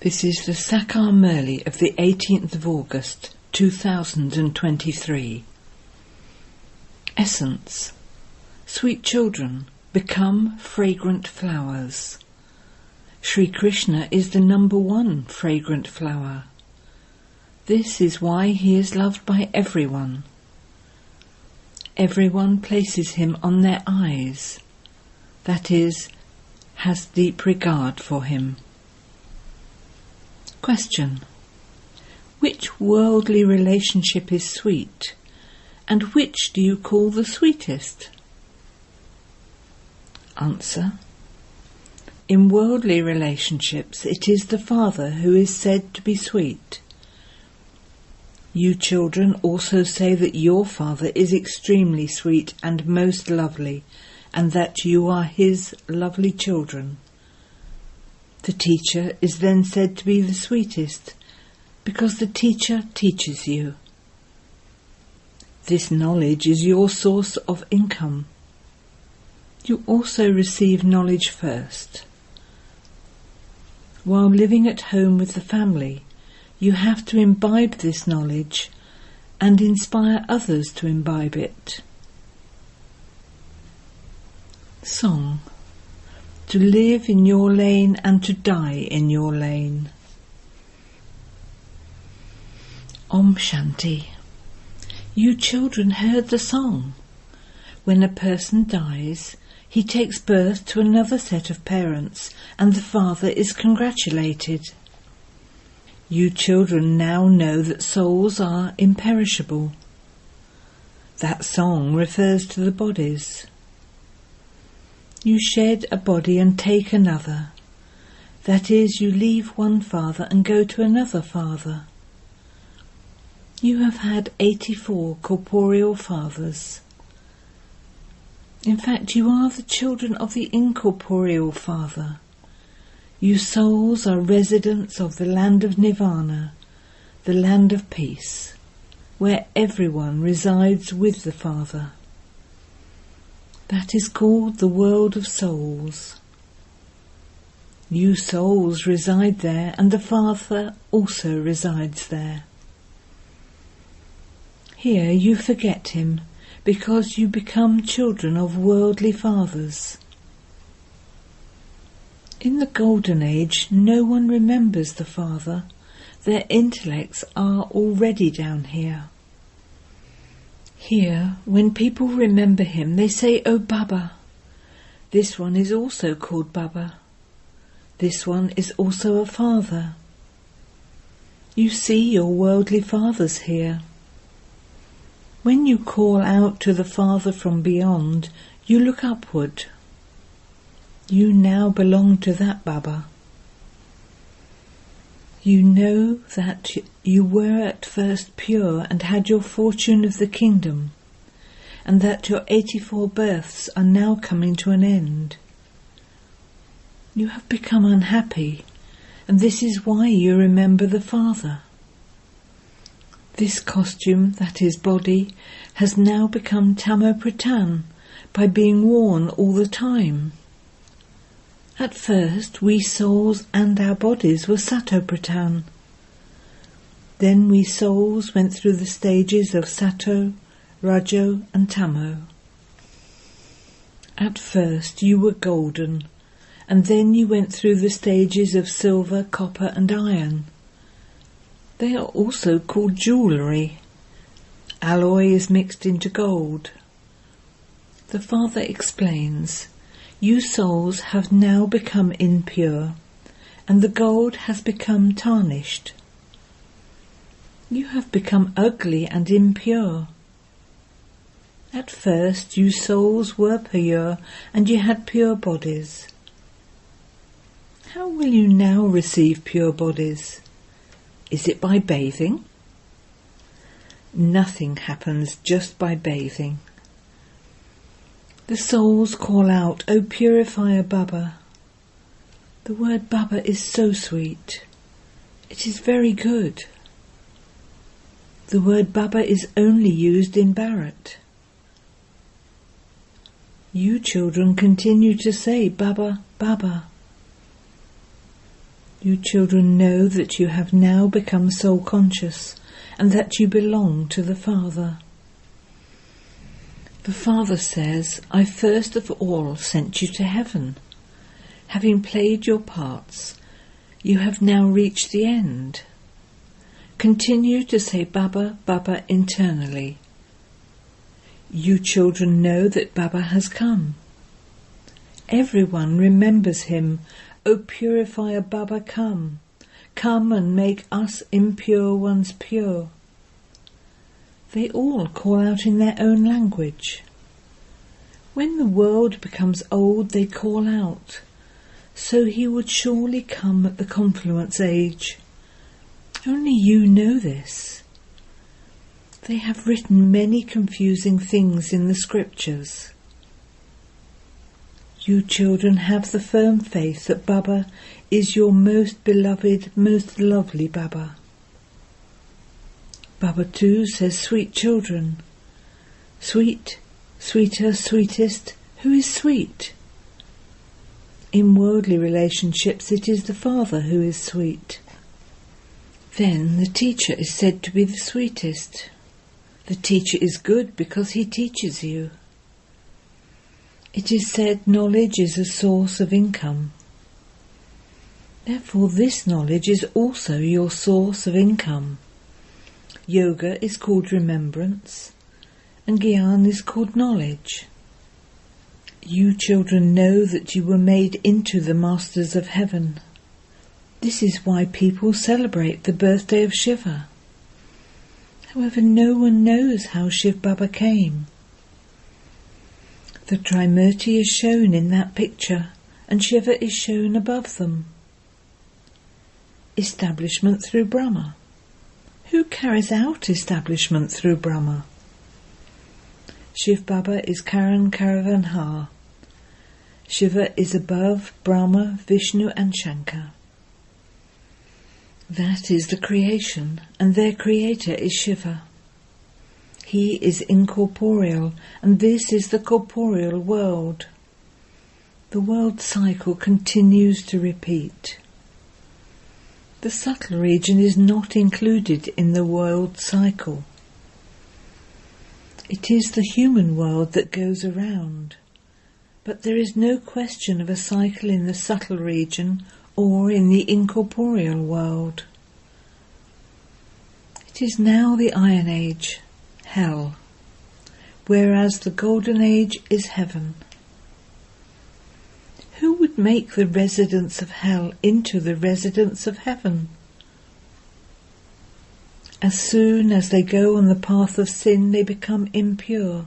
This is the Sakar Murli of the 18th of August 2023. Essence. Sweet children, become fragrant flowers. Sri Krishna is the number one fragrant flower. This is why he is loved by everyone. Everyone places him on their eyes, that is, has deep regard for him. Question. Which worldly relationship is sweet, and which do you call the sweetest? Answer. In worldly relationships it is the father who is said to be sweet. You children also say that your father is extremely sweet and most lovely, and that you are his lovely children. The teacher is then said to be the sweetest, because the teacher teaches you. This knowledge is your source of income. You also receive knowledge first. While living at home with the family, you have to imbibe this knowledge and inspire others to imbibe it. Song. To live in your lane and to die in your lane. Om Shanti. You children heard the song. When a person dies, he takes birth to another set of parents, and the father is congratulated. You children now know that souls are imperishable. That song refers to the bodies. You shed a body and take another. That is, you leave one father and go to another father. You have had 84 corporeal fathers. In fact, you are the children of the incorporeal Father. You souls are residents of the land of Nirvana, the land of peace, where everyone resides with the Father. That is called the world of souls. You souls reside there, and the Father also resides there. Here you forget him, because you become children of worldly fathers. In the Golden Age, no one remembers the Father. Their intellects are already down here. Here, when people remember him, they say, "Oh Baba." This one is also called Baba. This one is also a father. You see your worldly fathers here. When you call out to the Father from beyond, you look upward. You now belong to that Baba. You know that you were at first pure and had your fortune of the kingdom, and that your 84 births are now coming to an end. You have become unhappy, and this is why you remember the Father. This costume, that is body, has now become tamo-pratan by being worn all the time. At first, we souls and our bodies were sato-pratan. Then we souls went through the stages of sato, rajo and tamo. At first you were golden, and then you went through the stages of silver, copper and iron. They are also called jewellery. Alloy is mixed into gold. The Father explains, you souls have now become impure, and the gold has become tarnished. You have become ugly and impure. At first you souls were pure, and you had pure bodies. How will you now receive pure bodies? Is it by bathing? Nothing happens just by bathing. The souls call out, "O purifier Baba." The word Baba is so sweet. It is very good. The word Baba is only used in Bharat. You children continue to say Baba, Baba. You children know that you have now become soul conscious and that you belong to the Father. The Father says, I first of all sent you to heaven. Having played your parts, you have now reached the end. Continue to say Baba, Baba internally. You children know that Baba has come. Everyone remembers him. O purifier Baba, come. Come and make us impure ones pure. They all call out in their own language. When the world becomes old, they call out. So he would surely come at the confluence age. Only you know this. They have written many confusing things in the scriptures. You children have the firm faith that Baba is your most beloved, most lovely Baba. Baba too says, sweet children. Sweet, sweeter, sweetest, who is sweet? In worldly relationships it is the Father who is sweet. Then the teacher is said to be the sweetest. The teacher is good because he teaches you. It is said knowledge is a source of income. Therefore this knowledge is also your source of income. Yoga is called remembrance, and Gyan is called knowledge. You children know that you were made into the masters of heaven. This is why people celebrate the birthday of Shiva. However, no one knows how Shiv Baba came. The Trimurti is shown in that picture, and Shiva is shown above them. Establishment through Brahma. Who carries out establishment through Brahma? Shiv Baba is Karan Karavanhar. Shiva is above Brahma, Vishnu and Shankar. That is the creation, and their creator is Shiva. He is incorporeal, and this is the corporeal world. The world cycle continues to repeat. The subtle region is not included in the world cycle. It is the human world that goes around, but there is no question of a cycle in the subtle region or in the incorporeal world. It is now the Iron Age, hell, whereas the Golden Age is heaven. Who would make the residents of hell into the residents of heaven? As soon as they go on the path of sin, they become impure.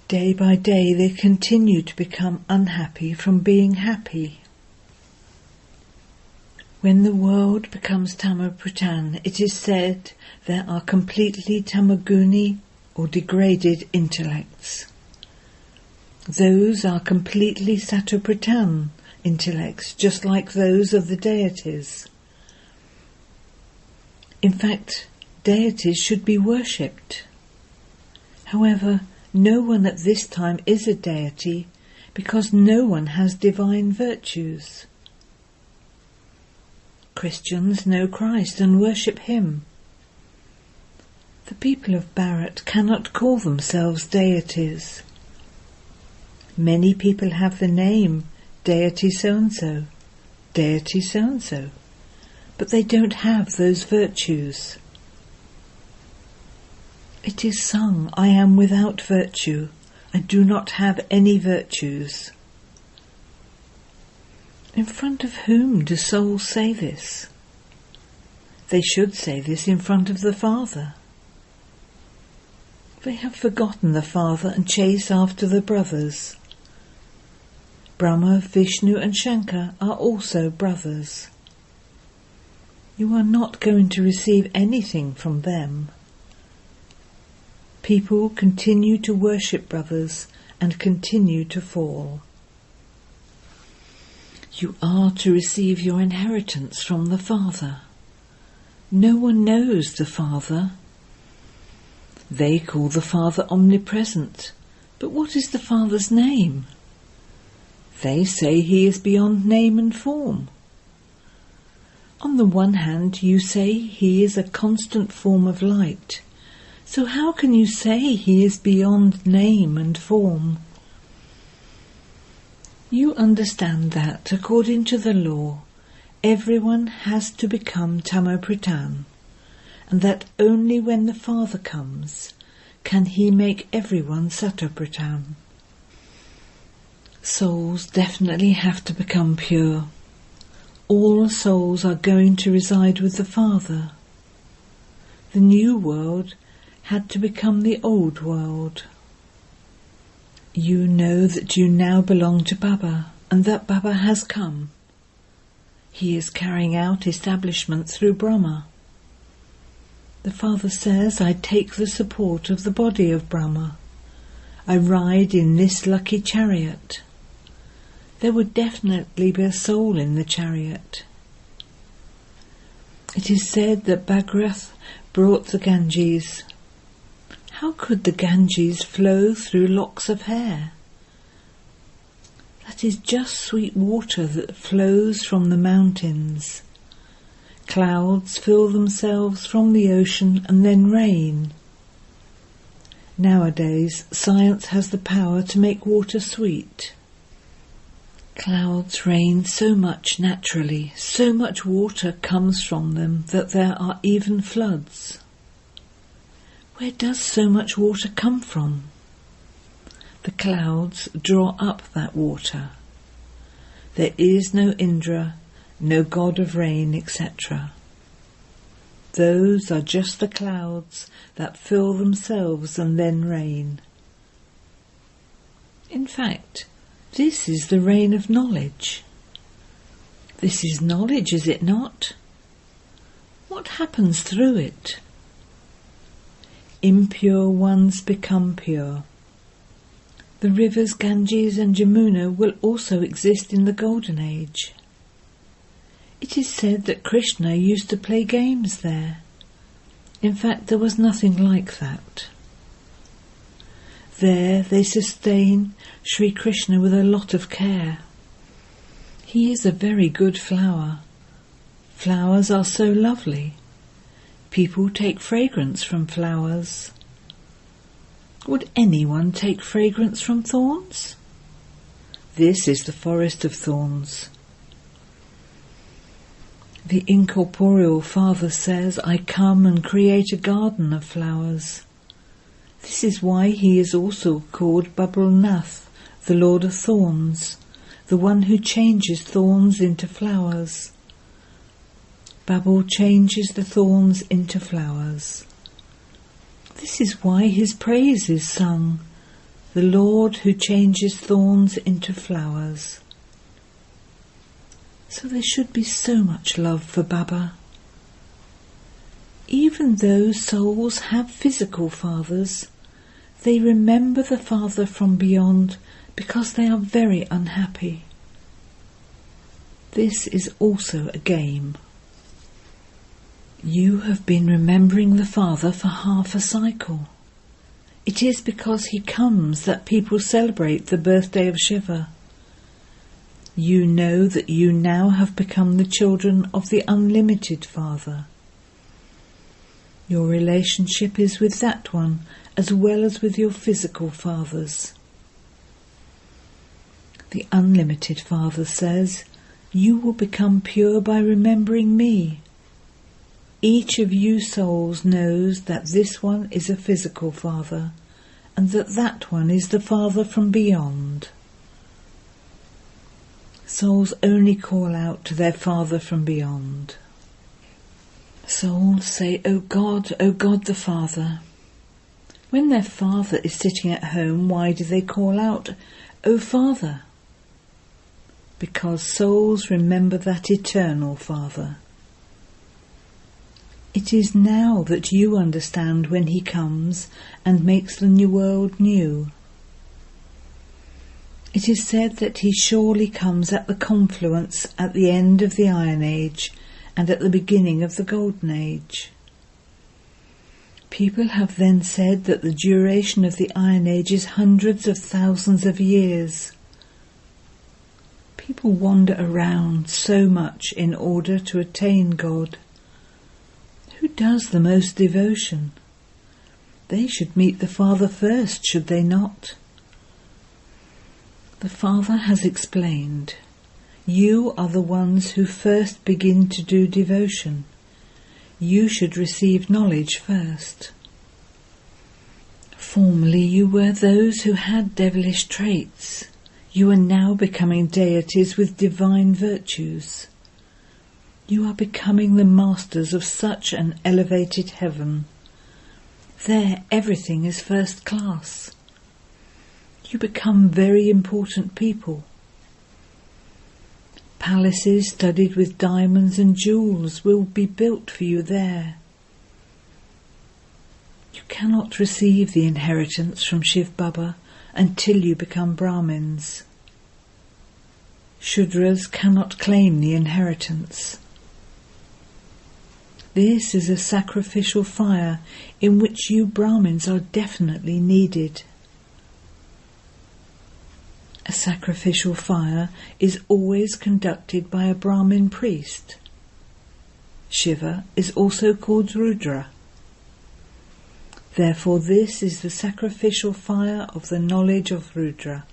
Day by day they continue to become unhappy from being happy. When the world becomes Tamapratan, it is said there are completely Tamaguni or degraded intellects. Those are completely Satopratan intellects, just like those of the deities. In fact, deities should be worshipped. However, no one at this time is a deity because no one has divine virtues. Christians know Christ and worship him. The people of Bharat cannot call themselves deities. Many people have the name deity so-and-so, deity so-and-so, but they don't have those virtues. It is sung, I am without virtue, I do not have any virtues. In front of whom do souls say this? They should say this in front of the Father. They have forgotten the Father and chase after the brothers. Brahma, Vishnu and Shankar are also brothers. You are not going to receive anything from them. People continue to worship brothers and continue to fall. You are to receive your inheritance from the Father. No one knows the Father. They call the Father omnipresent, but what is the Father's name? They say he is beyond name and form. On the one hand, you say he is a constant form of light. So how can you say he is beyond name and form? You understand that, according to the law, everyone has to become Tamopritan, and that only when the Father comes can he make everyone Satopritan. Souls definitely have to become pure. All souls are going to reside with the Father. The new world had to become the old world. You know that you now belong to Baba, and that Baba has come. He is carrying out establishment through Brahma. The Father says, I take the support of the body of Brahma. I ride in this lucky chariot. There would definitely be a soul in the chariot. It is said that Bhagirath brought the Ganges. How could the Ganges flow through locks of hair? That is just sweet water that flows from the mountains. Clouds fill themselves from the ocean and then rain. Nowadays, science has the power to make water sweet. Clouds rain so much naturally, so much water comes from them that there are even floods. Where does so much water come from? The clouds draw up that water. There is no Indra, no god of rain, etc. Those are just the clouds that fill themselves and then rain. In fact, this is the rain of knowledge. This is knowledge, is it not? What happens through it? Impure ones become pure. The rivers Ganges and Jamuna will also exist in the Golden Age. It is said that Krishna used to play games there. In fact, there was nothing like that. There they sustain Sri Krishna with a lot of care. He is a very good flower. Flowers are so lovely. People take fragrance from flowers. Would anyone take fragrance from thorns? This is the forest of thorns. The incorporeal Father says, I come and create a garden of flowers. This is why he is also called Babulnath, the Lord of Thorns, the one who changes thorns into flowers. Babul changes the thorns into flowers. This is why his praise is sung, the Lord who changes thorns into flowers. So there should be so much love for Baba. Even though souls have physical fathers, they remember the Father from beyond because they are very unhappy. This is also a game. You have been remembering the Father for half a cycle. It is because he comes that people celebrate the birthday of Shiva. You know that you now have become the children of the unlimited Father. Your relationship is with that one as well as with your physical fathers. The unlimited Father says, you will become pure by remembering me. Each of you souls knows that this one is a physical father, and that that one is the Father from beyond. Souls only call out to their Father from beyond. Souls say, O God the Father. When their Father is sitting at home, why do they call out, O Father? Because souls remember that eternal Father. It is now that you understand when he comes and makes the new world new. It is said that he surely comes at the confluence at the end of the Iron Age and at the beginning of the Golden Age. People have then said that the duration of the Iron Age is hundreds of thousands of years. People wander around so much in order to attain God. Who does the most devotion? They should meet the Father first, should they not? The Father has explained, you are the ones who first begin to do devotion. You should receive knowledge first. Formerly you were those who had devilish traits. You are now becoming deities with divine virtues. You are becoming the masters of such an elevated heaven. There everything is first class. You become very important people. Palaces studded with diamonds and jewels will be built for you there. You cannot receive the inheritance from Shiv Baba until you become Brahmins. Shudras cannot claim the inheritance. This is a sacrificial fire in which you Brahmins are definitely needed. A sacrificial fire is always conducted by a Brahmin priest. Shiva is also called Rudra. Therefore this is the sacrificial fire of the knowledge of Rudra.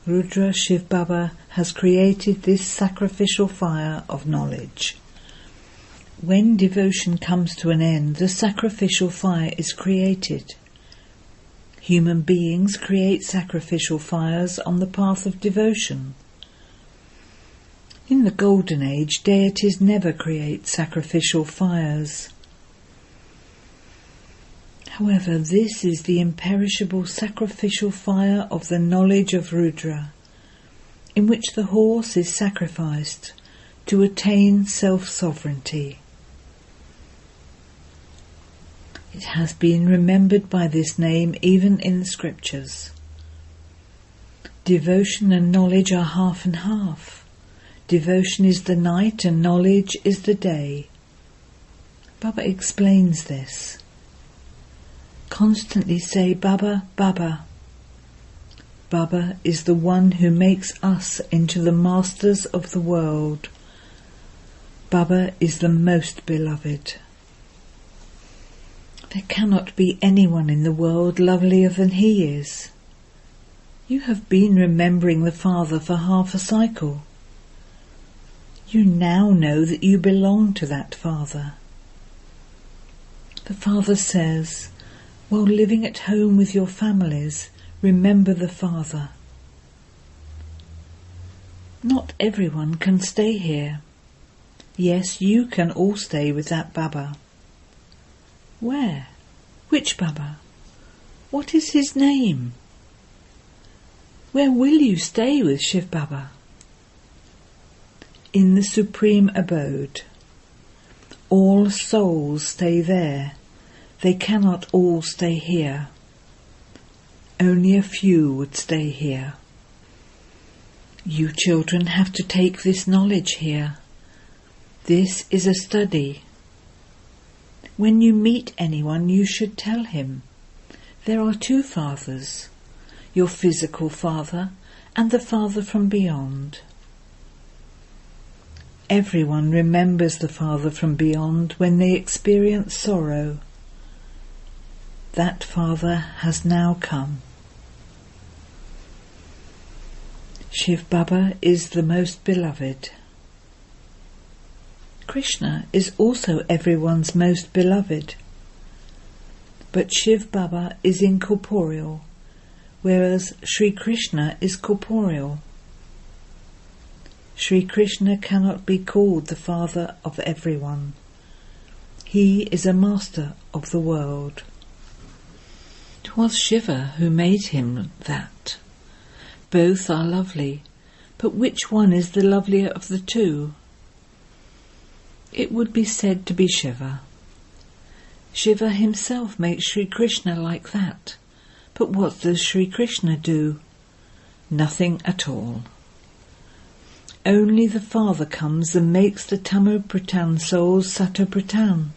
Rudra Shiv Baba has created this sacrificial fire of knowledge. When devotion comes to an end, the sacrificial fire is created. Human beings create sacrificial fires on the path of devotion. In the Golden Age, deities never create sacrificial fires. However, this is the imperishable sacrificial fire of the knowledge of Rudra, in which the horse is sacrificed to attain self-sovereignty. It has been remembered by this name even in the scriptures. Devotion and knowledge are half and half. Devotion is the night and knowledge is the day. Baba explains this. Constantly say Baba, Baba. Baba is the one who makes us into the masters of the world. Baba is the most beloved. There cannot be anyone in the world lovelier than he is. You have been remembering the Father for half a cycle. You now know that you belong to that Father. The Father says, while living at home with your families, remember the Father. Not everyone can stay here. Yes, you can all stay with that Baba. Where? Which Baba? What is his name? Where will you stay with Shiv Baba? In the supreme abode. All souls stay there. They cannot all stay here. Only a few would stay here. You children have to take this knowledge here. This is a study. When you meet anyone, you should tell him. There are two fathers, your physical father and the Father from beyond. Everyone remembers the Father from beyond when they experience sorrow. That Father has now come. Shiv Baba is the most beloved. Krishna is also everyone's most beloved. But Shiv Baba is incorporeal, whereas Sri Krishna is corporeal. Sri Krishna cannot be called the father of everyone. He is a master of the world. It was Shiva who made him that. Both are lovely, but which one is the lovelier of the two? It would be said to be Shiva. Shiva himself makes Sri Krishna like that. But what does Sri Krishna do? Nothing at all. Only the Father comes and makes the Tamo-Pradhan souls Sato-Pradhan.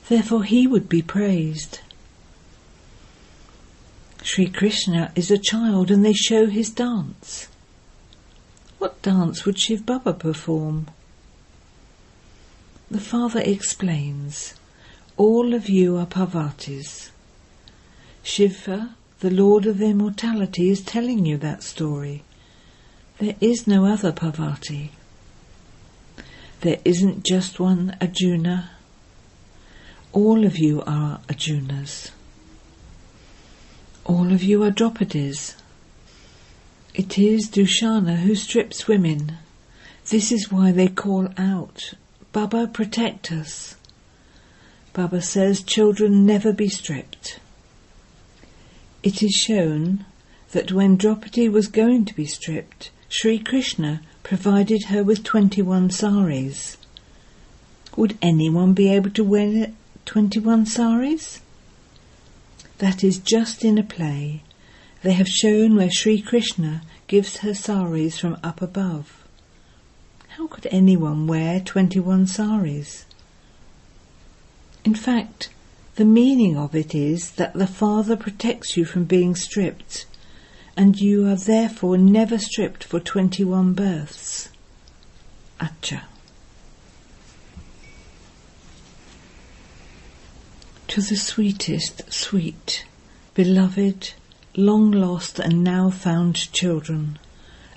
Therefore he would be praised. Sri Krishna is a child and they show his dance. What dance would Shiv Baba perform? The father explains, all of you are Parvatis. Shiva, the Lord of Immortality, is telling you that story. There is no other Parvati. There isn't just one Arjuna. All of you are Arjunas. All of you are Draupadis. It is Dushana who strips women. This is why they call out, Baba, protect us. Baba says children never be stripped. It is shown that when Draupadi was going to be stripped, Sri Krishna provided her with 21 saris. Would anyone be able to wear 21 saris? That is just in a play. They have shown where Sri Krishna gives her saris from up above. How could anyone wear 21 saris? In fact, the meaning of it is that the Father protects you from being stripped, and you are therefore never stripped for 21 births. Acha. To the sweetest sweet, beloved, long lost and now found children,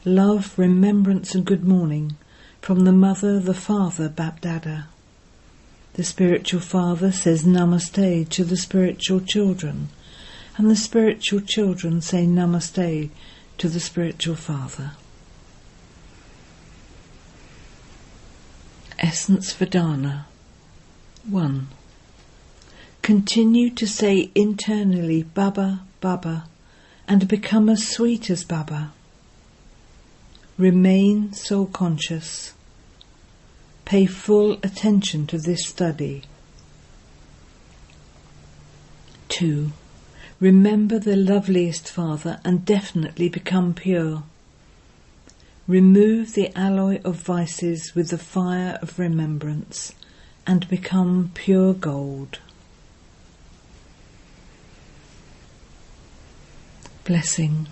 love, remembrance and good morning from the mother, the father, Bapdada. The spiritual father says namaste to the spiritual children, and the spiritual children say namaste to the spiritual father. Essence Vedana 1. Continue to say internally Baba, Baba, and become as sweet as Baba. Remain soul conscious. Pay full attention to this study. 2. Remember the loveliest Father and definitely become pure. Remove the alloy of vices with the fire of remembrance and become pure gold. Blessing.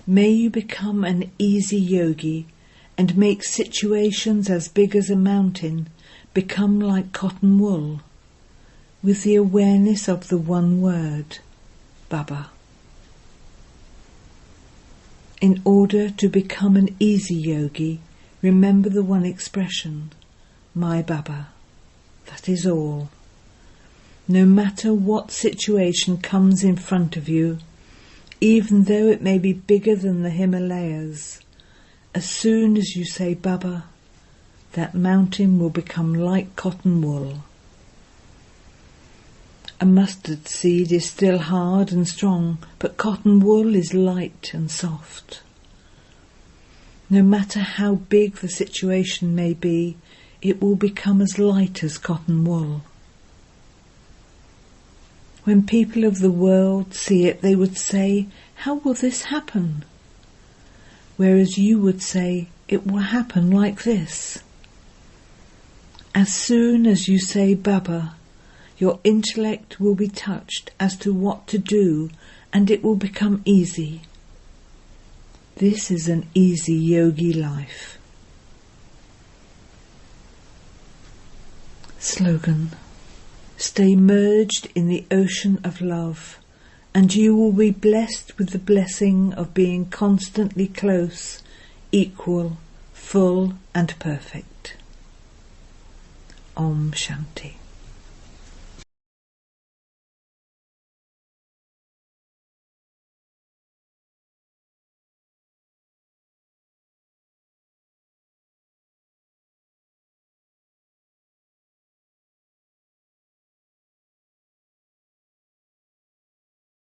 May you become an easy yogi and make situations as big as a mountain become like cotton wool, with the awareness of the one word, Baba. In order to become an easy yogi, remember the one expression, my Baba. That is all. No matter what situation comes in front of you, even though it may be bigger than the Himalayas, as soon as you say Baba, that mountain will become like cotton wool. A mustard seed is still hard and strong, but cotton wool is light and soft. No matter how big the situation may be, it will become as light as cotton wool. When people of the world see it, they would say, how will this happen? Whereas you would say, it will happen like this. As soon as you say Baba, your intellect will be touched as to what to do, and it will become easy. This is an easy yogi life. Slogan. Stay merged in the ocean of love, and you will be blessed with the blessing of being constantly close, equal, full and perfect. Om Shanti.